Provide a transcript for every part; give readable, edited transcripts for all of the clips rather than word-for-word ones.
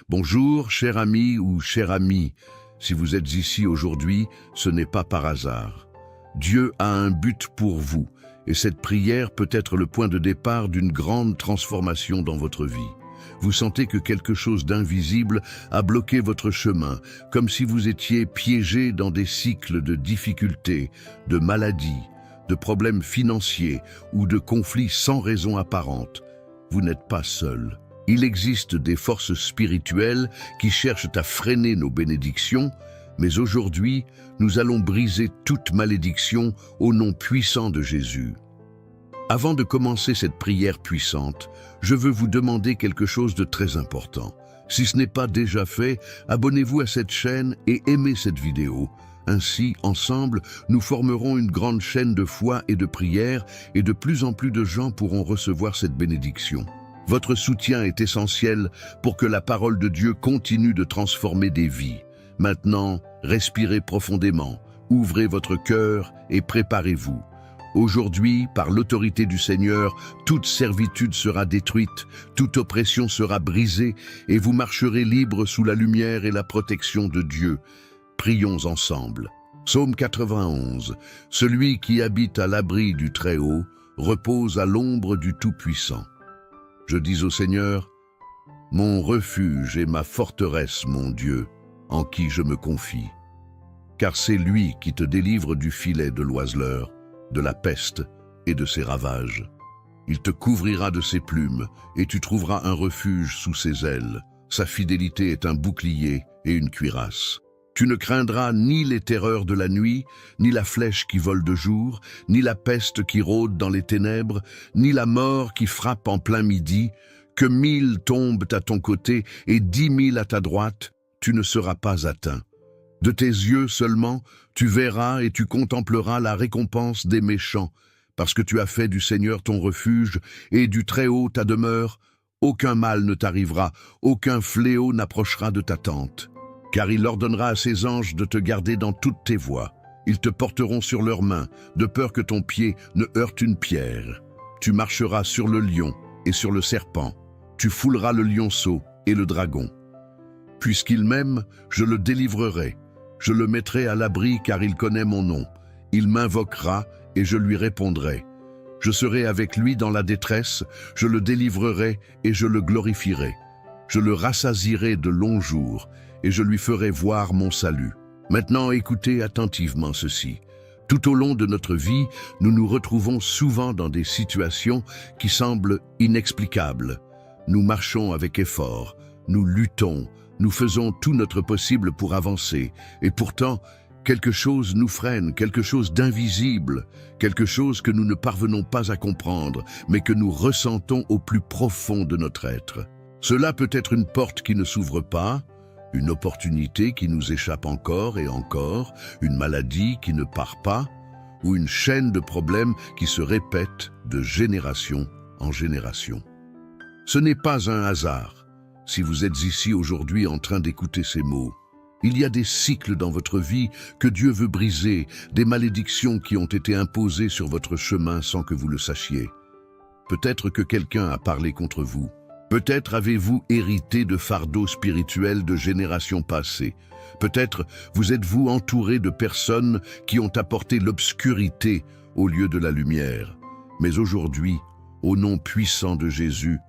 Bonjour, cher ami ou chère amie. Si vous êtes ici aujourd'hui, ce n'est pas par hasard. Dieu a un but pour vous, et cette prière peut être le point de départ d'une grande transformation dans votre vie. Vous sentez que quelque chose d'invisible a bloqué votre chemin, comme si vous étiez piégé dans des cycles de difficultés, de maladies, de problèmes financiers ou de conflits sans raison apparente. Vous n'êtes pas seul. Il existe des forces spirituelles qui cherchent à freiner nos bénédictions, mais aujourd'hui, nous allons briser toute malédiction au nom puissant de Jésus. Avant de commencer cette prière puissante, je veux vous demander quelque chose de très important. Si ce n'est pas déjà fait, abonnez-vous à cette chaîne et aimez cette vidéo. Ainsi, ensemble, nous formerons une grande chaîne de foi et de prière et de plus en plus de gens pourront recevoir cette bénédiction. Votre soutien est essentiel pour que la parole de Dieu continue de transformer des vies. Maintenant, respirez profondément, ouvrez votre cœur et préparez-vous. Aujourd'hui, par l'autorité du Seigneur, toute servitude sera détruite, toute oppression sera brisée et vous marcherez libre sous la lumière et la protection de Dieu. Prions ensemble. Psaume 91. Celui qui habite à l'abri du Très-Haut repose à l'ombre du Tout-Puissant. Je dis au Seigneur, mon refuge et ma forteresse, mon Dieu, en qui je me confie. Car c'est lui qui te délivre du filet de l'oiseleur, de la peste et de ses ravages. Il te couvrira de ses plumes et tu trouveras un refuge sous ses ailes. Sa fidélité est un bouclier et une cuirasse. Tu ne craindras ni les terreurs de la nuit, ni la flèche qui vole de jour, ni la peste qui rôde dans les ténèbres, ni la mort qui frappe en plein midi. Que 1000 tombent à ton côté et 10 000 à ta droite, tu ne seras pas atteint. De tes yeux seulement, tu verras et tu contempleras la récompense des méchants, parce que tu as fait du Seigneur ton refuge et du Très-Haut ta demeure. Aucun mal ne t'arrivera, aucun fléau n'approchera de ta tente. Car il ordonnera à ses anges de te garder dans toutes tes voies. Ils te porteront sur leurs mains, de peur que ton pied ne heurte une pierre. Tu marcheras sur le lion et sur le serpent. Tu fouleras le lionceau et le dragon. Puisqu'il m'aime, je le délivrerai. Je le mettrai à l'abri car il connaît mon nom. Il m'invoquera et je lui répondrai. Je serai avec lui dans la détresse, je le délivrerai et je le glorifierai. Je le rassasierai de longs jours et je lui ferai voir mon salut. Maintenant, écoutez attentivement ceci. Tout au long de notre vie, nous nous retrouvons souvent dans des situations qui semblent inexplicables. Nous marchons avec effort, nous luttons, nous faisons tout notre possible pour avancer. Et pourtant, quelque chose nous freine, quelque chose d'invisible, quelque chose que nous ne parvenons pas à comprendre, mais que nous ressentons au plus profond de notre être. Cela peut être une porte qui ne s'ouvre pas, une opportunité qui nous échappe encore et encore, une maladie qui ne part pas, ou une chaîne de problèmes qui se répète de génération en génération. Ce n'est pas un hasard. Si vous êtes ici aujourd'hui en train d'écouter ces mots, il y a des cycles dans votre vie que Dieu veut briser, des malédictions qui ont été imposées sur votre chemin sans que vous le sachiez. Peut-être que quelqu'un a parlé contre vous. Peut-être avez-vous hérité de fardeaux spirituels de générations passées. Peut-être vous êtes-vous entouré de personnes qui ont apporté l'obscurité au lieu de la lumière. Mais aujourd'hui, au nom puissant de Jésus,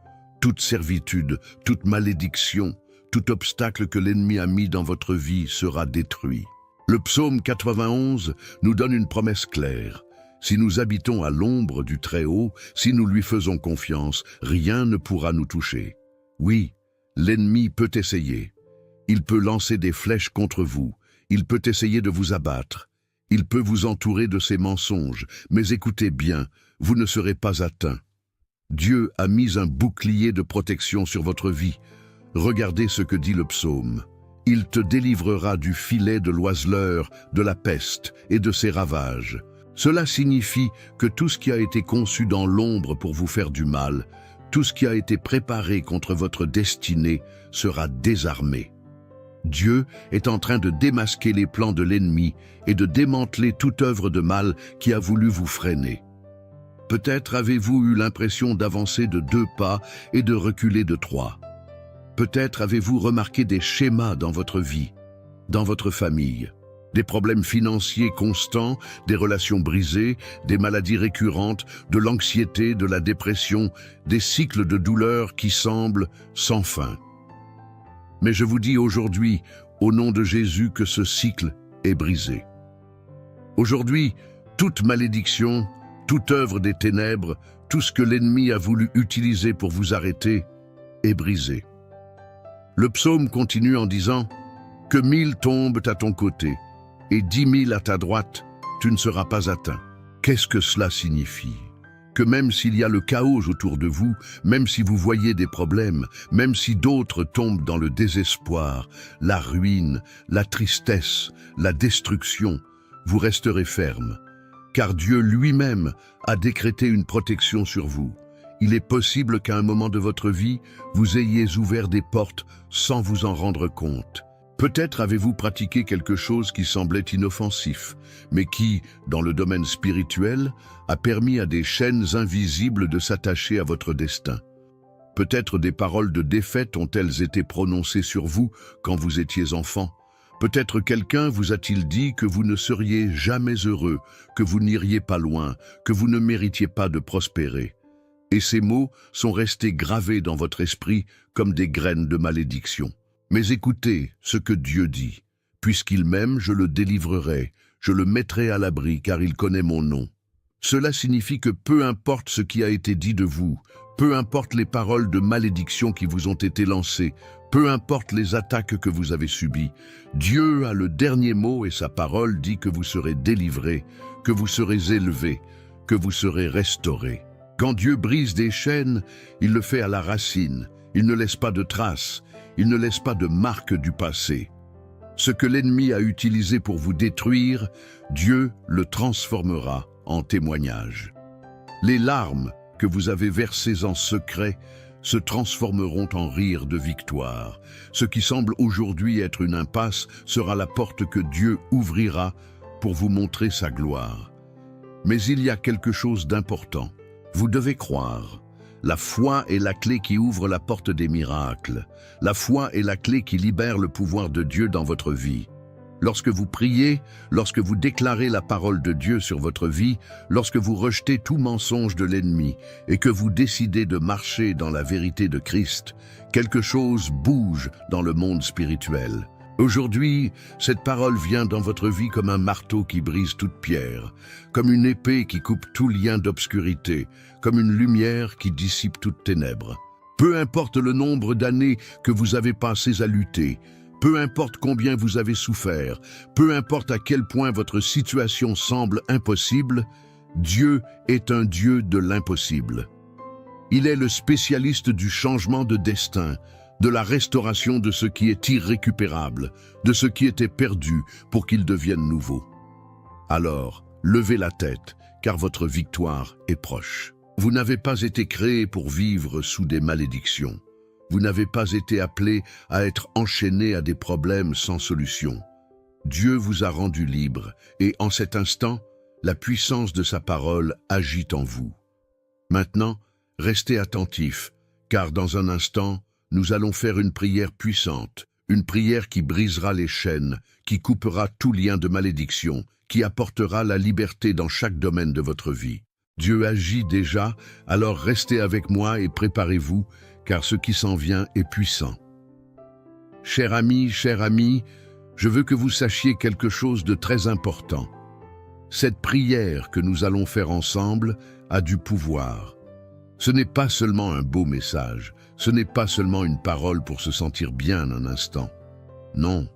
toute servitude, toute malédiction, tout obstacle que l'ennemi a mis dans votre vie sera détruit. Le psaume 91 nous donne une promesse claire. Si nous habitons à l'ombre du Très-Haut, si nous lui faisons confiance, rien ne pourra nous toucher. Oui, l'ennemi peut essayer. Il peut lancer des flèches contre vous. Il peut essayer de vous abattre. Il peut vous entourer de ses mensonges. Mais écoutez bien, vous ne serez pas atteints. Dieu a mis un bouclier de protection sur votre vie. Regardez ce que dit le psaume. Il te délivrera du filet de l'oiseleur, de la peste et de ses ravages. Cela signifie que tout ce qui a été conçu dans l'ombre pour vous faire du mal, tout ce qui a été préparé contre votre destinée sera désarmé. Dieu est en train de démasquer les plans de l'ennemi et de démanteler toute œuvre de mal qui a voulu vous freiner. Peut-être avez-vous eu l'impression d'avancer de 2 pas et de reculer de 3. Peut-être avez-vous remarqué des schémas dans votre vie, dans votre famille. Des problèmes financiers constants, des relations brisées, des maladies récurrentes, de l'anxiété, de la dépression, des cycles de douleur qui semblent sans fin. Mais je vous dis aujourd'hui, au nom de Jésus, que ce cycle est brisé. Aujourd'hui, toute malédiction, toute œuvre des ténèbres, tout ce que l'ennemi a voulu utiliser pour vous arrêter, est brisé. Le psaume continue en disant « Que 1000 tombent à ton côté, et 10 000 à ta droite, tu ne seras pas atteint. » Qu'est-ce que cela signifie? Que même s'il y a le chaos autour de vous, même si vous voyez des problèmes, même si d'autres tombent dans le désespoir, la ruine, la tristesse, la destruction, vous resterez ferme, car Dieu lui-même a décrété une protection sur vous. Il est possible qu'à un moment de votre vie, vous ayez ouvert des portes sans vous en rendre compte. Peut-être avez-vous pratiqué quelque chose qui semblait inoffensif, mais qui, dans le domaine spirituel, a permis à des chaînes invisibles de s'attacher à votre destin. Peut-être des paroles de défaite ont-elles été prononcées sur vous quand vous étiez enfant. Peut-être quelqu'un vous a-t-il dit que vous ne seriez jamais heureux, que vous n'iriez pas loin, que vous ne méritiez pas de prospérer. Et ces mots sont restés gravés dans votre esprit comme des graines de malédiction. Mais écoutez ce que Dieu dit. Puisqu'il m'aime, je le délivrerai, je le mettrai à l'abri, car il connaît mon nom. Cela signifie que peu importe ce qui a été dit de vous, peu importe les paroles de malédiction qui vous ont été lancées, peu importe les attaques que vous avez subies, Dieu a le dernier mot et sa parole dit que vous serez délivrés, que vous serez élevés, que vous serez restaurés. Quand Dieu brise des chaînes, il le fait à la racine, il ne laisse pas de traces, il ne laisse pas de marque du passé. Ce que l'ennemi a utilisé pour vous détruire, Dieu le transformera en témoignage. Les larmes que vous avez versées en secret se transformeront en rires de victoire. Ce qui semble aujourd'hui être une impasse sera la porte que Dieu ouvrira pour vous montrer sa gloire. Mais il y a quelque chose d'important. Vous devez croire. La foi est la clé qui ouvre la porte des miracles. La foi est la clé qui libère le pouvoir de Dieu dans votre vie. Lorsque vous priez, lorsque vous déclarez la parole de Dieu sur votre vie, lorsque vous rejetez tout mensonge de l'ennemi et que vous décidez de marcher dans la vérité de Christ, quelque chose bouge dans le monde spirituel. Aujourd'hui, cette parole vient dans votre vie comme un marteau qui brise toute pierre, comme une épée qui coupe tout lien d'obscurité, comme une lumière qui dissipe toute ténèbres. Peu importe le nombre d'années que vous avez passées à lutter, peu importe combien vous avez souffert, peu importe à quel point votre situation semble impossible, Dieu est un Dieu de l'impossible. Il est le spécialiste du changement de destin, de la restauration de ce qui est irrécupérable, de ce qui était perdu pour qu'il devienne nouveau. Alors, levez la tête, car votre victoire est proche. Vous n'avez pas été créé pour vivre sous des malédictions. Vous n'avez pas été appelé à être enchaîné à des problèmes sans solution. Dieu vous a rendu libre, et en cet instant, la puissance de sa parole agit en vous. Maintenant, restez attentifs, car dans un instant, nous allons faire une prière puissante, une prière qui brisera les chaînes, qui coupera tout lien de malédiction, qui apportera la liberté dans chaque domaine de votre vie. Dieu agit déjà, alors restez avec moi et préparez-vous, car ce qui s'en vient est puissant. Cher ami, je veux que vous sachiez quelque chose de très important. Cette prière que nous allons faire ensemble a du pouvoir. Ce n'est pas seulement un beau message, ce n'est pas seulement une parole pour se sentir bien un instant. Non,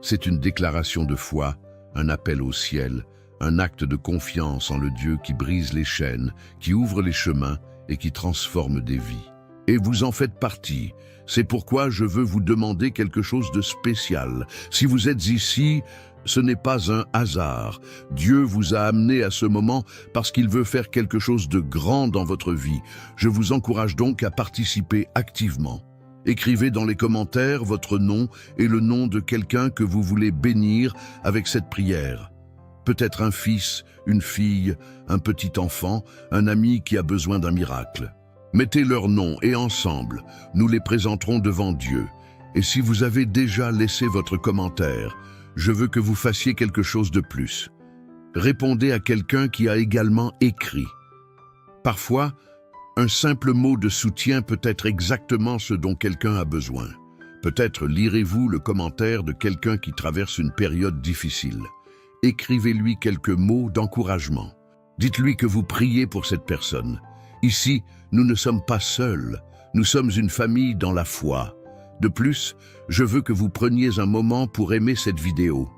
c'est une déclaration de foi, un appel au ciel, un acte de confiance en le Dieu qui brise les chaînes, qui ouvre les chemins et qui transforme des vies. Et vous en faites partie. C'est pourquoi je veux vous demander quelque chose de spécial. Si vous êtes ici, ce n'est pas un hasard. Dieu vous a amené à ce moment parce qu'il veut faire quelque chose de grand dans votre vie. Je vous encourage donc à participer activement. Écrivez dans les commentaires votre nom et le nom de quelqu'un que vous voulez bénir avec cette prière. Peut-être un fils, une fille, un petit enfant, un ami qui a besoin d'un miracle. Mettez leurs noms et ensemble, nous les présenterons devant Dieu. Et si vous avez déjà laissé votre commentaire, je veux que vous fassiez quelque chose de plus. Répondez à quelqu'un qui a également écrit. Parfois, un simple mot de soutien peut être exactement ce dont quelqu'un a besoin. Peut-être lirez-vous le commentaire de quelqu'un qui traverse une période difficile. Écrivez-lui quelques mots d'encouragement. Dites-lui que vous priez pour cette personne. Ici, nous ne sommes pas seuls, nous sommes une famille dans la foi. De plus, je veux que vous preniez un moment pour aimer cette vidéo.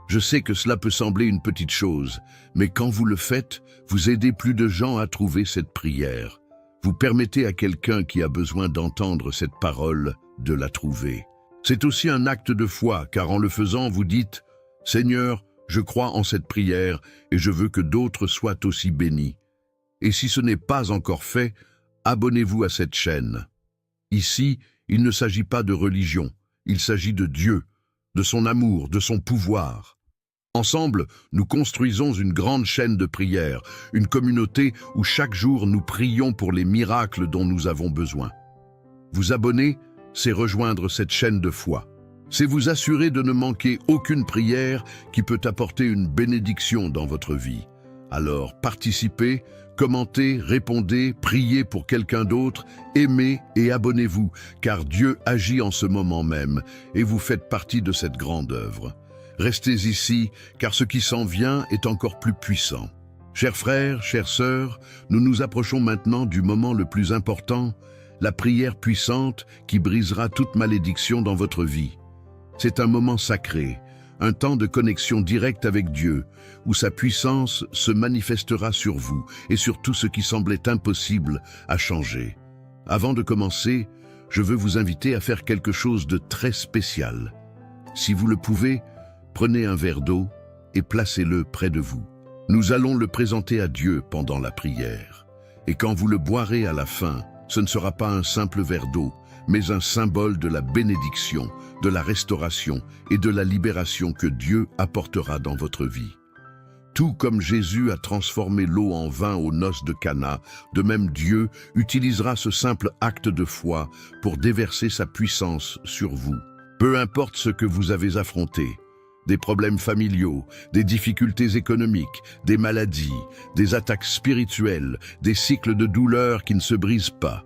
Je sais que cela peut sembler une petite chose, mais quand vous le faites, vous aidez plus de gens à trouver cette prière. Vous permettez à quelqu'un qui a besoin d'entendre cette parole de la trouver. C'est aussi un acte de foi, car en le faisant, vous dites « Seigneur, je crois en cette prière et je veux que d'autres soient aussi bénis. » Et si ce n'est pas encore fait, abonnez-vous à cette chaîne. Ici, il ne s'agit pas de religion, il s'agit de Dieu, de son amour, de son pouvoir. Ensemble, nous construisons une grande chaîne de prière, une communauté où chaque jour nous prions pour les miracles dont nous avons besoin. Vous abonner, c'est rejoindre cette chaîne de foi. C'est vous assurer de ne manquer aucune prière qui peut apporter une bénédiction dans votre vie. Alors participez, commentez, répondez, priez pour quelqu'un d'autre, aimez et abonnez-vous, car Dieu agit en ce moment même et vous faites partie de cette grande œuvre. Restez ici, car ce qui s'en vient est encore plus puissant. Chers frères, chères sœurs, nous nous approchons maintenant du moment le plus important, la prière puissante qui brisera toute malédiction dans votre vie. C'est un moment sacré, un temps de connexion directe avec Dieu, où sa puissance se manifestera sur vous et sur tout ce qui semblait impossible à changer. Avant de commencer, je veux vous inviter à faire quelque chose de très spécial. Si vous le pouvez, prenez un verre d'eau et placez-le près de vous. Nous allons le présenter à Dieu pendant la prière. Et quand vous le boirez à la fin, ce ne sera pas un simple verre d'eau, mais un symbole de la bénédiction, de la restauration et de la libération que Dieu apportera dans votre vie. Tout comme Jésus a transformé l'eau en vin aux noces de Cana, de même Dieu utilisera ce simple acte de foi pour déverser sa puissance sur vous. Peu importe ce que vous avez affronté, des problèmes familiaux, des difficultés économiques, des maladies, des attaques spirituelles, des cycles de douleur qui ne se brisent pas.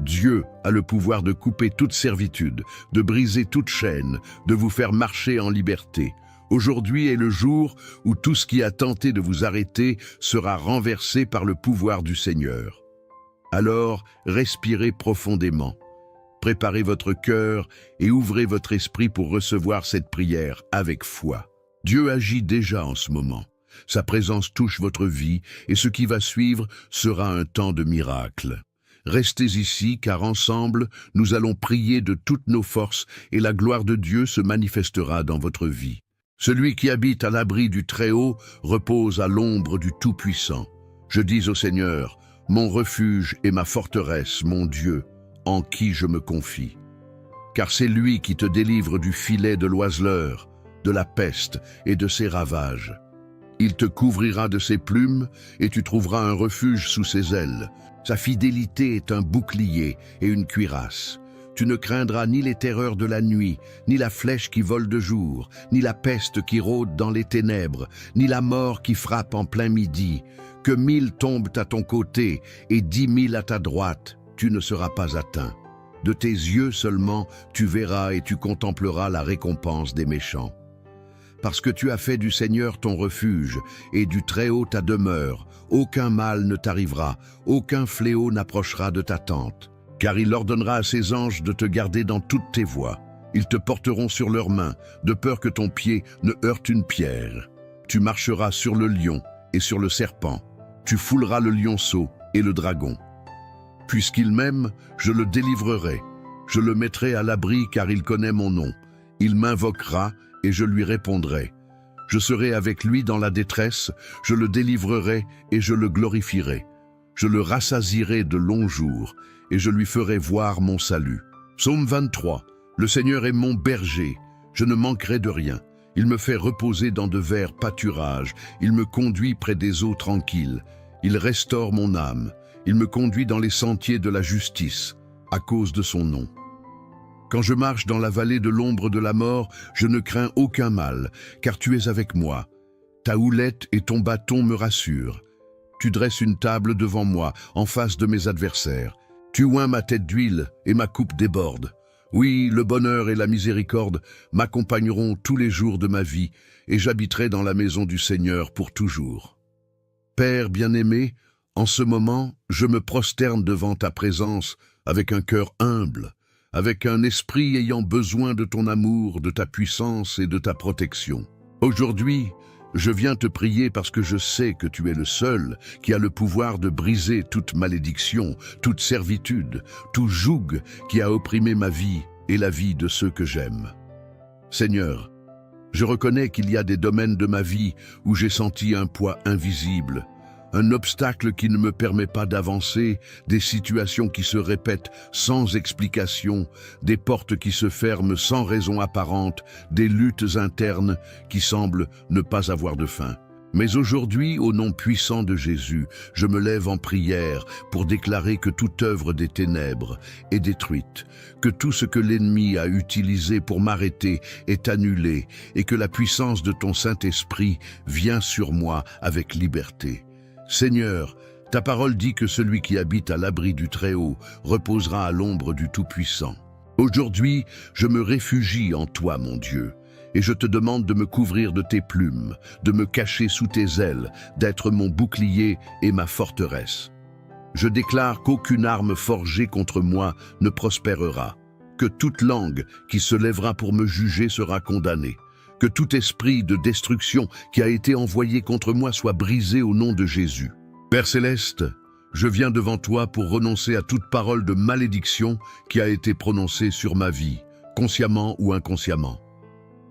Dieu a le pouvoir de couper toute servitude, de briser toute chaîne, de vous faire marcher en liberté. Aujourd'hui est le jour où tout ce qui a tenté de vous arrêter sera renversé par le pouvoir du Seigneur. Alors, respirez profondément. Préparez votre cœur et ouvrez votre esprit pour recevoir cette prière avec foi. Dieu agit déjà en ce moment. Sa présence touche votre vie et ce qui va suivre sera un temps de miracle. Restez ici car ensemble, nous allons prier de toutes nos forces et la gloire de Dieu se manifestera dans votre vie. Celui qui habite à l'abri du Très-Haut repose à l'ombre du Tout-Puissant. Je dis au Seigneur, mon refuge et ma forteresse, mon Dieu, en qui je me confie. Car c'est lui qui te délivre du filet de l'oiseleur, de la peste et de ses ravages. Il te couvrira de ses plumes et tu trouveras un refuge sous ses ailes. Sa fidélité est un bouclier et une cuirasse. Tu ne craindras ni les terreurs de la nuit, ni la flèche qui vole de jour, ni la peste qui rôde dans les ténèbres, ni la mort qui frappe en plein midi. Que 1000 tombent à ton côté et 10 000 à ta droite, tu ne seras pas atteint. De tes yeux seulement, tu verras et tu contempleras la récompense des méchants. Parce que tu as fait du Seigneur ton refuge et du Très-Haut ta demeure, aucun mal ne t'arrivera, aucun fléau n'approchera de ta tente. Car il ordonnera à ses anges de te garder dans toutes tes voies. Ils te porteront sur leurs mains, de peur que ton pied ne heurte une pierre. Tu marcheras sur le lion et sur le serpent. Tu fouleras le lionceau et le dragon. Puisqu'il m'aime, je le délivrerai. Je le mettrai à l'abri car il connaît mon nom. Il m'invoquera et je lui répondrai. Je serai avec lui dans la détresse, je le délivrerai et je le glorifierai. Je le rassasierai de longs jours et je lui ferai voir mon salut. Psaume 23. Le Seigneur est mon berger, je ne manquerai de rien. Il me fait reposer dans de verts pâturages, il me conduit près des eaux tranquilles. Il restaure mon âme. Il me conduit dans les sentiers de la justice, à cause de son nom. Quand je marche dans la vallée de l'ombre de la mort, je ne crains aucun mal, car tu es avec moi. Ta houlette et ton bâton me rassurent. Tu dresses une table devant moi, en face de mes adversaires. Tu oins ma tête d'huile et ma coupe déborde. Oui, le bonheur et la miséricorde m'accompagneront tous les jours de ma vie, et j'habiterai dans la maison du Seigneur pour toujours. Père bien-aimé, en ce moment, je me prosterne devant ta présence avec un cœur humble, avec un esprit ayant besoin de ton amour, de ta puissance et de ta protection. Aujourd'hui, je viens te prier parce que je sais que tu es le seul qui a le pouvoir de briser toute malédiction, toute servitude, tout joug qui a opprimé ma vie et la vie de ceux que j'aime. Seigneur, je reconnais qu'il y a des domaines de ma vie où j'ai senti un poids invisible, un obstacle qui ne me permet pas d'avancer, des situations qui se répètent sans explication, des portes qui se ferment sans raison apparente, des luttes internes qui semblent ne pas avoir de fin. Mais aujourd'hui, au nom puissant de Jésus, je me lève en prière pour déclarer que toute œuvre des ténèbres est détruite, que tout ce que l'ennemi a utilisé pour m'arrêter est annulé et que la puissance de ton Saint-Esprit vient sur moi avec liberté. Seigneur, ta parole dit que celui qui habite à l'abri du Très-Haut reposera à l'ombre du Tout-Puissant. Aujourd'hui, je me réfugie en toi, mon Dieu, et je te demande de me couvrir de tes plumes, de me cacher sous tes ailes, d'être mon bouclier et ma forteresse. Je déclare qu'aucune arme forgée contre moi ne prospérera, que toute langue qui se lèvera pour me juger sera condamnée. Que tout esprit de destruction qui a été envoyé contre moi soit brisé au nom de Jésus. Père Céleste, je viens devant toi pour renoncer à toute parole de malédiction qui a été prononcée sur ma vie, consciemment ou inconsciemment.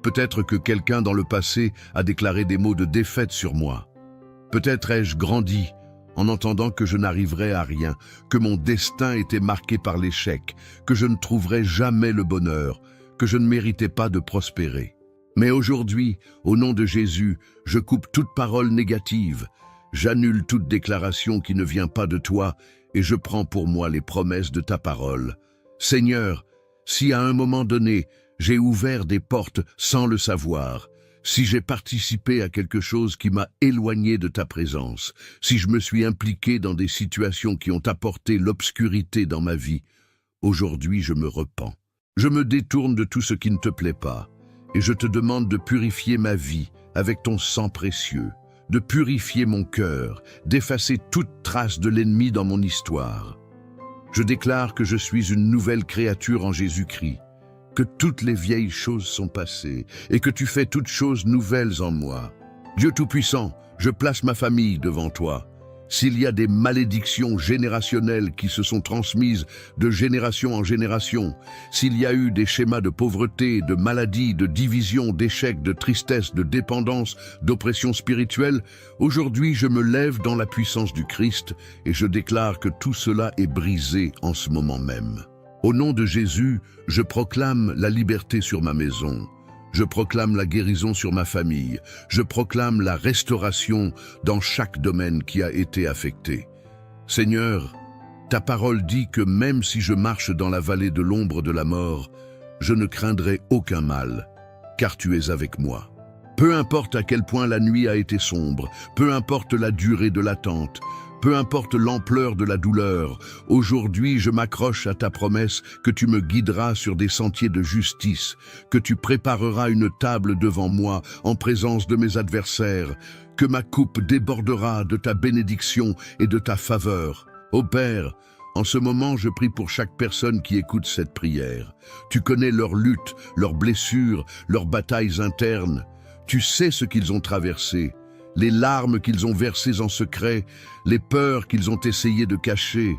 Peut-être que quelqu'un dans le passé a déclaré des mots de défaite sur moi. Peut-être ai-je grandi en entendant que je n'arriverais à rien, que mon destin était marqué par l'échec, que je ne trouverais jamais le bonheur, que je ne méritais pas de prospérer. Mais aujourd'hui, au nom de Jésus, je coupe toute parole négative, j'annule toute déclaration qui ne vient pas de toi et je prends pour moi les promesses de ta parole. Seigneur, si à un moment donné, j'ai ouvert des portes sans le savoir, si j'ai participé à quelque chose qui m'a éloigné de ta présence, si je me suis impliqué dans des situations qui ont apporté l'obscurité dans ma vie, aujourd'hui je me repens. Je me détourne de tout ce qui ne te plaît pas. Et je te demande de purifier ma vie avec ton sang précieux, de purifier mon cœur, d'effacer toute trace de l'ennemi dans mon histoire. Je déclare que je suis une nouvelle créature en Jésus-Christ, que toutes les vieilles choses sont passées et que tu fais toutes choses nouvelles en moi. Dieu Tout-Puissant, je place ma famille devant toi. S'il y a des malédictions générationnelles qui se sont transmises de génération en génération, s'il y a eu des schémas de pauvreté, de maladie, de division, d'échec, de tristesse, de dépendance, d'oppression spirituelle, aujourd'hui je me lève dans la puissance du Christ et je déclare que tout cela est brisé en ce moment même. Au nom de Jésus, je proclame la liberté sur ma maison. Je proclame la guérison sur ma famille. Je proclame la restauration dans chaque domaine qui a été affecté. Seigneur, ta parole dit que même si je marche dans la vallée de l'ombre de la mort, je ne craindrai aucun mal, car tu es avec moi. Peu importe à quel point la nuit a été sombre, peu importe la durée de l'attente, peu importe l'ampleur de la douleur, aujourd'hui je m'accroche à ta promesse que tu me guideras sur des sentiers de justice, que tu prépareras une table devant moi en présence de mes adversaires, que ma coupe débordera de ta bénédiction et de ta faveur. Ô Père, en ce moment, je prie pour chaque personne qui écoute cette prière. Tu connais leurs luttes, leurs blessures, leurs batailles internes. Tu sais ce qu'ils ont traversé. Les larmes qu'ils ont versées en secret, les peurs qu'ils ont essayé de cacher.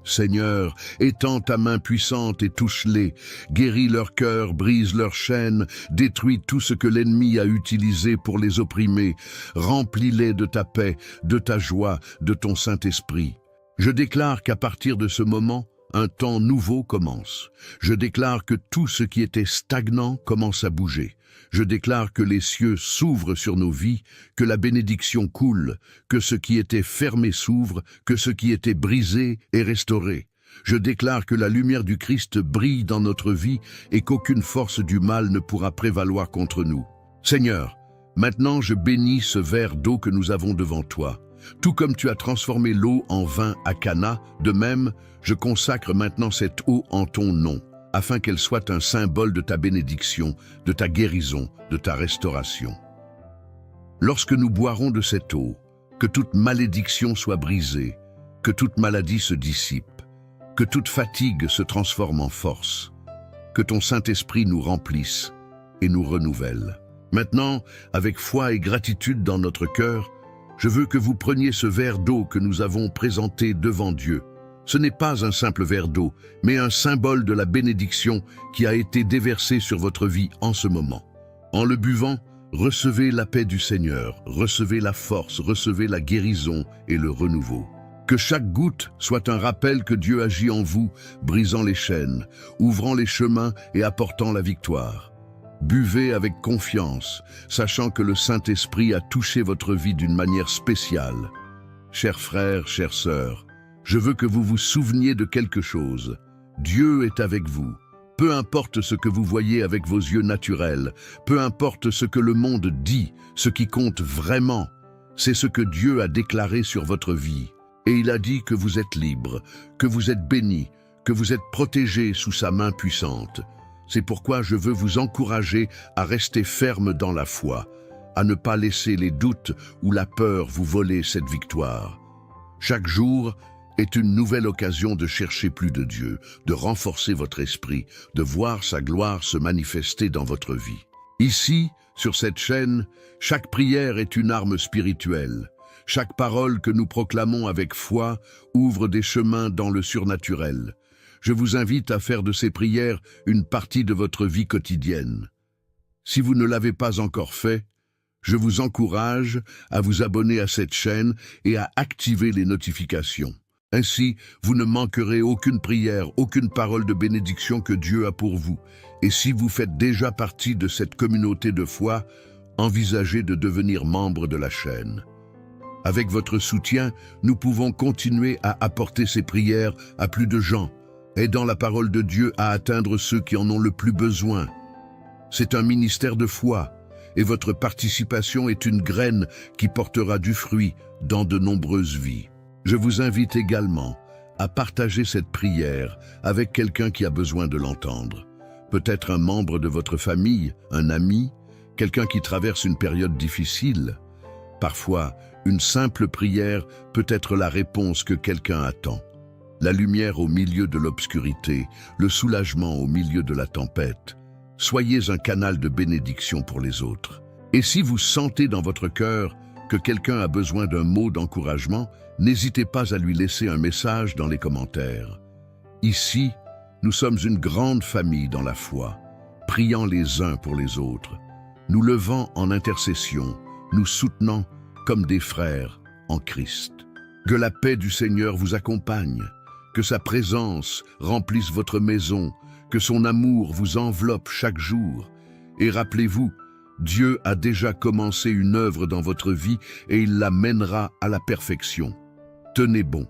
Seigneur, étends ta main puissante et touche-les, guéris leur cœur, brise leurs chaînes, détruis tout ce que l'ennemi a utilisé pour les opprimer, remplis-les de ta paix, de ta joie, de ton Saint-Esprit. Je déclare qu'à partir de ce moment, Un temps nouveau commence. Je déclare que tout ce qui était stagnant commence à bouger. Je déclare que les cieux s'ouvrent sur nos vies, que la bénédiction coule, que ce qui était fermé s'ouvre, que ce qui était brisé est restauré. Je déclare que la lumière du Christ brille dans notre vie et qu'aucune force du mal ne pourra prévaloir contre nous. Seigneur, maintenant je bénis ce verre d'eau que nous avons devant toi. Tout comme tu as transformé l'eau en vin à Cana, de même, je consacre maintenant cette eau en ton nom, afin qu'elle soit un symbole de ta bénédiction, de ta guérison, de ta restauration. Lorsque nous boirons de cette eau, que toute malédiction soit brisée, que toute maladie se dissipe, que toute fatigue se transforme en force, que ton Saint-Esprit nous remplisse et nous renouvelle. Maintenant, avec foi et gratitude dans notre cœur, je veux que vous preniez ce verre d'eau que nous avons présenté devant Dieu. Ce n'est pas un simple verre d'eau, mais un symbole de la bénédiction qui a été déversée sur votre vie en ce moment. En le buvant, recevez la paix du Seigneur, recevez la force, recevez la guérison et le renouveau. Que chaque goutte soit un rappel que Dieu agit en vous, brisant les chaînes, ouvrant les chemins et apportant la victoire. Buvez avec confiance, sachant que le Saint-Esprit a touché votre vie d'une manière spéciale. Chers frères, chères sœurs, je veux que vous vous souveniez de quelque chose. Dieu est avec vous. Peu importe ce que vous voyez avec vos yeux naturels, peu importe ce que le monde dit, ce qui compte vraiment, c'est ce que Dieu a déclaré sur votre vie. Et il a dit que vous êtes libre, que vous êtes bénis, que vous êtes protégés sous sa main puissante. C'est pourquoi je veux vous encourager à rester ferme dans la foi, à ne pas laisser les doutes ou la peur vous voler cette victoire. Chaque jour est une nouvelle occasion de chercher plus de Dieu, de renforcer votre esprit, de voir sa gloire se manifester dans votre vie. Ici, sur cette chaîne, chaque prière est une arme spirituelle. Chaque parole que nous proclamons avec foi ouvre des chemins dans le surnaturel. Je vous invite à faire de ces prières une partie de votre vie quotidienne. Si vous ne l'avez pas encore fait, je vous encourage à vous abonner à cette chaîne et à activer les notifications. Ainsi, vous ne manquerez aucune prière, aucune parole de bénédiction que Dieu a pour vous. Et si vous faites déjà partie de cette communauté de foi, envisagez de devenir membre de la chaîne. Avec votre soutien, nous pouvons continuer à apporter ces prières à plus de gens, aidant la parole de Dieu à atteindre ceux qui en ont le plus besoin. C'est un ministère de foi, et votre participation est une graine qui portera du fruit dans de nombreuses vies. Je vous invite également à partager cette prière avec quelqu'un qui a besoin de l'entendre. Peut-être un membre de votre famille, un ami, quelqu'un qui traverse une période difficile. Parfois, une simple prière peut être la réponse que quelqu'un attend. La lumière au milieu de l'obscurité, le soulagement au milieu de la tempête. Soyez un canal de bénédiction pour les autres. Et si vous sentez dans votre cœur que quelqu'un a besoin d'un mot d'encouragement, n'hésitez pas à lui laisser un message dans les commentaires. Ici, nous sommes une grande famille dans la foi, priant les uns pour les autres, nous levant en intercession, nous soutenant comme des frères en Christ. Que la paix du Seigneur vous accompagne, que sa présence remplisse votre maison, que son amour vous enveloppe chaque jour. Et rappelez-vous, Dieu a déjà commencé une œuvre dans votre vie et il la mènera à la perfection. Tenez bon.